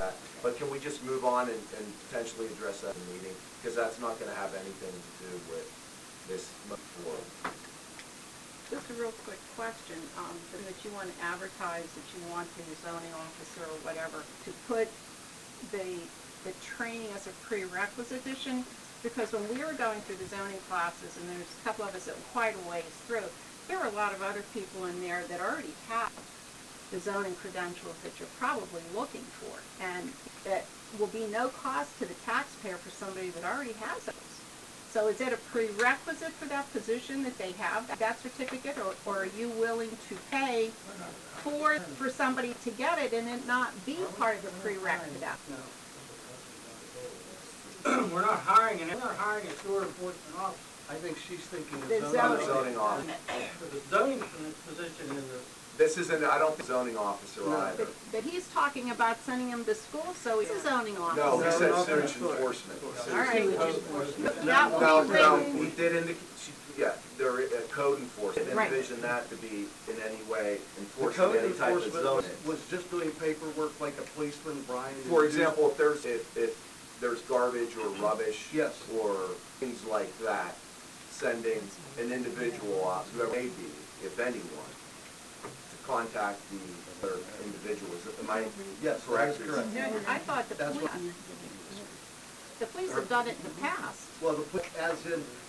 that. But can we just move on and potentially address that in the meeting? Because that's not gonna have anything to do with this forum. Just a real quick question, that you want to advertise, that you want the zoning officer or whatever to put the training as a prerequisite edition, because when we were going through the zoning classes, and there's a couple of us that were quite a ways through, there were a lot of other people in there that already have the zoning credentials that you're probably looking for, and that will be no cost to the taxpayer for somebody that already has those. So is it a prerequisite for that position that they have that certificate, or are you willing to pay for somebody to get it and it not be part of the prereq for that? No. We're not hiring a sewer enforcement officer. I think she's thinking of The Zoning officer. The zoning position is a... This isn't, I don't think zoning officer either. But he's talking about sending him to school, so he's a zoning officer. No, he said sewage enforcement. All right. No, he did indicate, yeah, they're code enforcement. Right. Envision that to be in any way The enforcing code any type of enforcement zoning. was just doing paperwork like a policeman, Brian. For example, if there's garbage or rubbish. Yes. Or things like that, sending an individual, whoever it may be, if anyone, to contact the other individuals. Am I Yes, correct? that is correct. I thought the police have done it in the past. Well,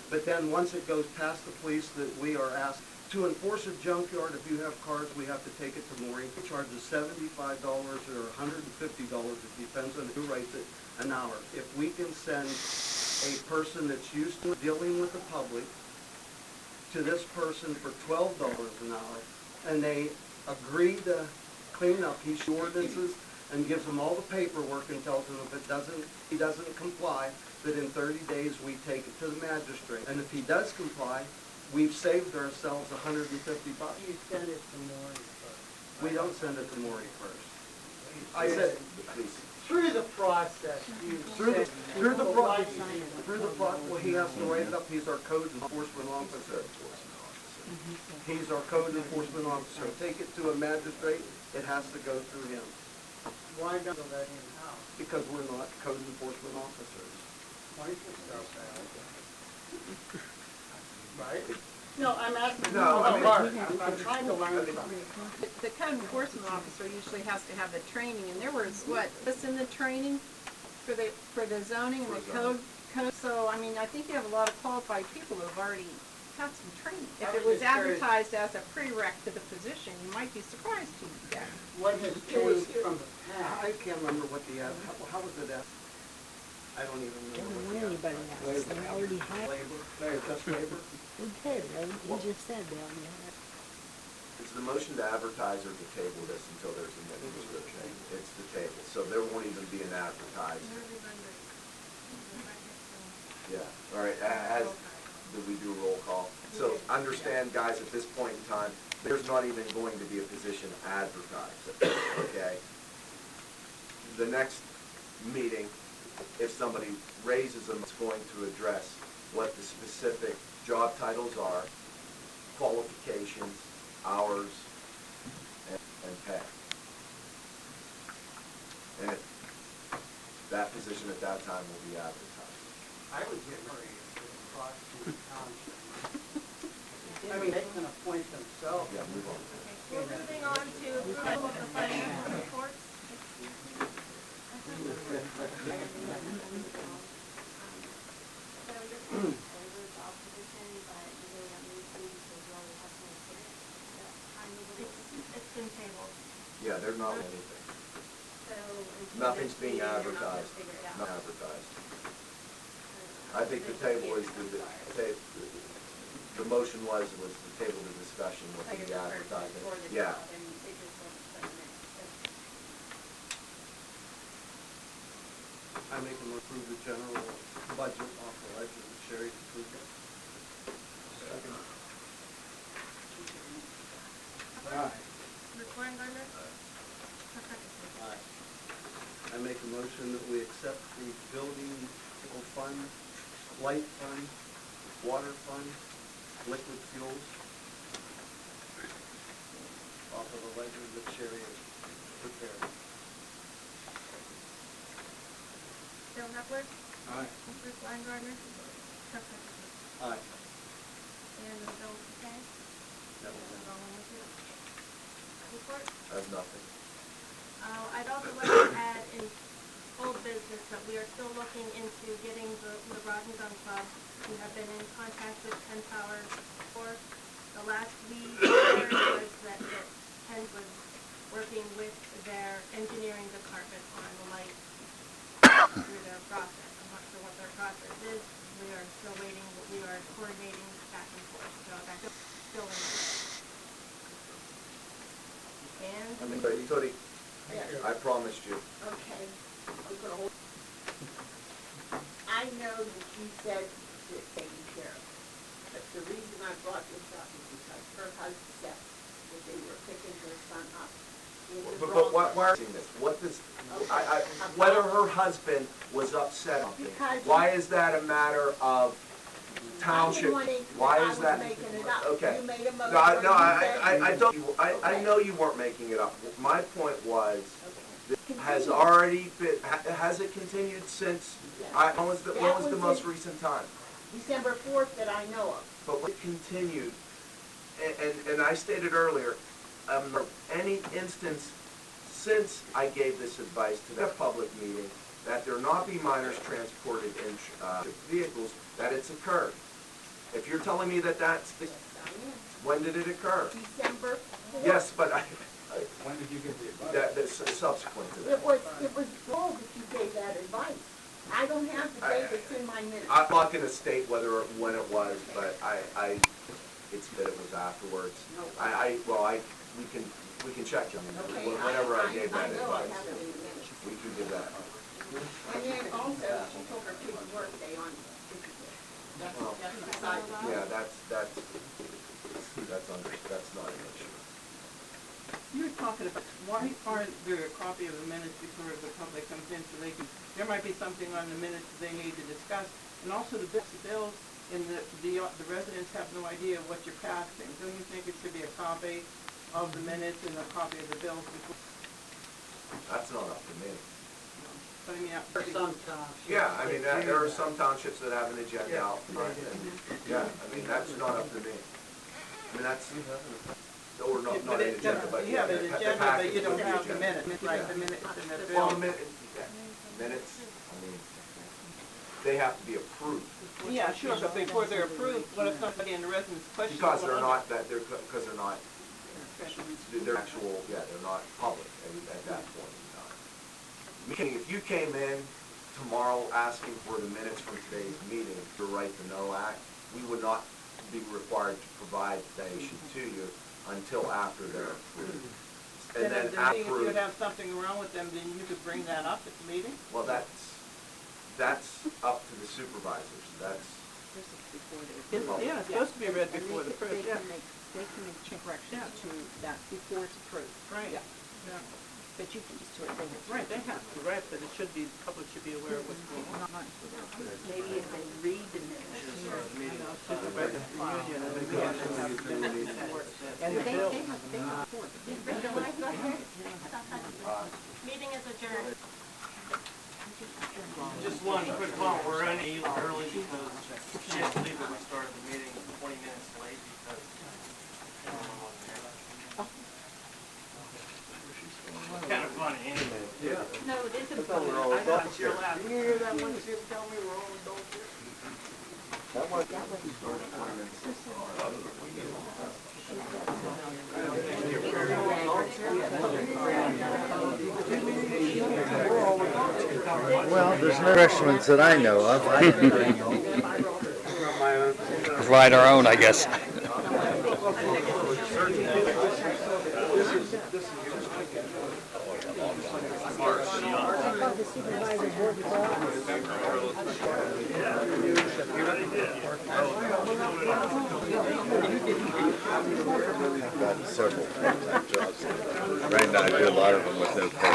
but then once it goes past the police, that we are asked to enforce a junkyard. If you have cars, we have to take it to mooring. It charges $75 or $150, it depends on who writes it, an hour. If we can send a person that's used to dealing with the public to this person for $12 an hour, and they agree to clean up his ordinances and gives them all the paperwork and tells him if he doesn't comply, that in 30 days we take it to the magistrate. And if he does comply, we've saved ourselves $150. You send it to Maury first. We don't send it to Maury first. I said the police. Through the process, Through the process, well, he has to write it up. He's our code enforcement officer. He's our code enforcement officer. Take it to a magistrate, it has to go through him. Why don't you let him out? Because we're not code enforcement officers. Why don't you start that? Right? No, I'm asking. No, I mean, I'm trying to learn something. The code enforcement officer usually has to have the training, and there was, this in the training for the zoning and the code. So, I mean, I think you have a lot of qualified people who have already had some training. If it was advertised as a prereq to the position, you might be surprised to get. What has changed from the past? I can't remember what the, how was it at? I don't even remember what the anybody else. They already had. Labor, just labor. We did, right? You just said that. Is the motion to advertise or to table this until there's a written description? It's the table, so there won't even be an advertised. Yeah, all right, did we do a roll call? So understand, guys, at this point in time, there's not even going to be a position advertised, okay? The next meeting, if somebody raises them, it's going to address what the specific job titles are, qualifications, hours, and pay. And that position at that time will be advertised. I would get ready to cross the township. I mean, they can appoint themselves. Yeah, move on. We're moving on to approval of the financial reports. It's been tabled. Yeah, they're not anything. So Nothing's being advertised. Not advertised. I think the table is the motion was the table of discussion with the advertising. Yeah. I make them approve the general budget authorizing the Sherry to approve it. Second. Aye. I make a motion that we accept the building fund, light fund, water fund, liquid fuels off of the ledger that Sherry has prepared. Bill Hepler, Aye. Bruce Weingartner, Chuck Hutchison. Aye. And the bill okay? That was it. Report? Has nothing. I'd also like to add in old business that we are still looking into getting the Rod and Gun Club. We have been in contact with Penn Power for the last we heard was that Penn was working with their engineering department on the light through their process. I'm not sure what their process is. We are still waiting, but we are coordinating back and forth, so that's still in. And I mean, Tony, I promised you. Okay, I'm gonna hold. I know that you said it's taken care of, but the reason I brought this up is because her husband said that they were picking her son up in the But wrong. why are you saying this? What does, whether her husband was upset, Because- why is that a matter of township? Why is that? I was making it up. Okay. You made a motion. No, you said- I don't, I Okay. know you weren't making it up. My point was, Okay. has already been, has it continued since, when was the most recent time? December 4th that I know of. But it continued, and I stated earlier, any instance since I gave this advice to the public meeting, that there not be minors transported in vehicles, that it's occurred. If you're telling me that that's the, Yes, I am. when did it occur? December 4th. Yes, but When did you give the advice? that's subsequent to that. It was wrong that you gave that advice. I don't have the date, it's in my minutes. I'm not gonna state when it was, but it's that it was afterwards. We can check, I mean, Okay, whenever I gave that I know I advice, have it in the minutes. we can give that. And then also, she took her kid's birthday on Tuesday. Well, That's beside the point. Yeah, that's not an issue. You were talking about, why aren't there a copy of the minutes before the public comes in so they can, there might be something on the minutes that they need to discuss, and also the bills, and the residents have no idea what you're passing. Don't you think it should be a copy of the minutes and a copy of the bills before? That's not up to me. But I mean, Some townships. Yeah, I mean, that do there are that. some townships that have an agenda out front, and, yeah, I mean, that's not up to me. I mean, that's, or not But an agenda, but you have an the agenda, but package you don't with have the agenda. minutes, like the minutes and the Well, bills. minutes, I mean, they have to be approved, Yeah, sure, but before they're approved, what if somebody in the residence questions? because they're not, because they're not, they're actual, they're not public at that point in time. Meaning, if you came in tomorrow asking for the minutes from today's meeting, the Right to Know Act, we would not be required to provide that issue to you until after they're approved. And then If you approved, would have something wrong with them, then you could bring that up at the meeting? well, that's up to the supervisors, that's, Yeah, it's supposed to be read before the press, yeah. They can make corrections to that before it's approved. Right. Yeah. But you can just do it when it's Right, they have to, right, but it should be, the public should be aware of what's going on. Maybe if they read the minutes. Supervisors reunion, and we have to have the minutes and the They bill. have four. meeting is adjourned. Just one quick comment, we're running early because she has to leave when we started the meeting 20 minutes late because everyone wasn't here. Kind of funny anyway. No, it isn't. I thought it's your last. You hear that one ship tell me we're all adults here? Well, there's no restaurants that I know of. Provide our own, I guess. I've got several part-time jobs. Right now, I do a lot of them with no pay.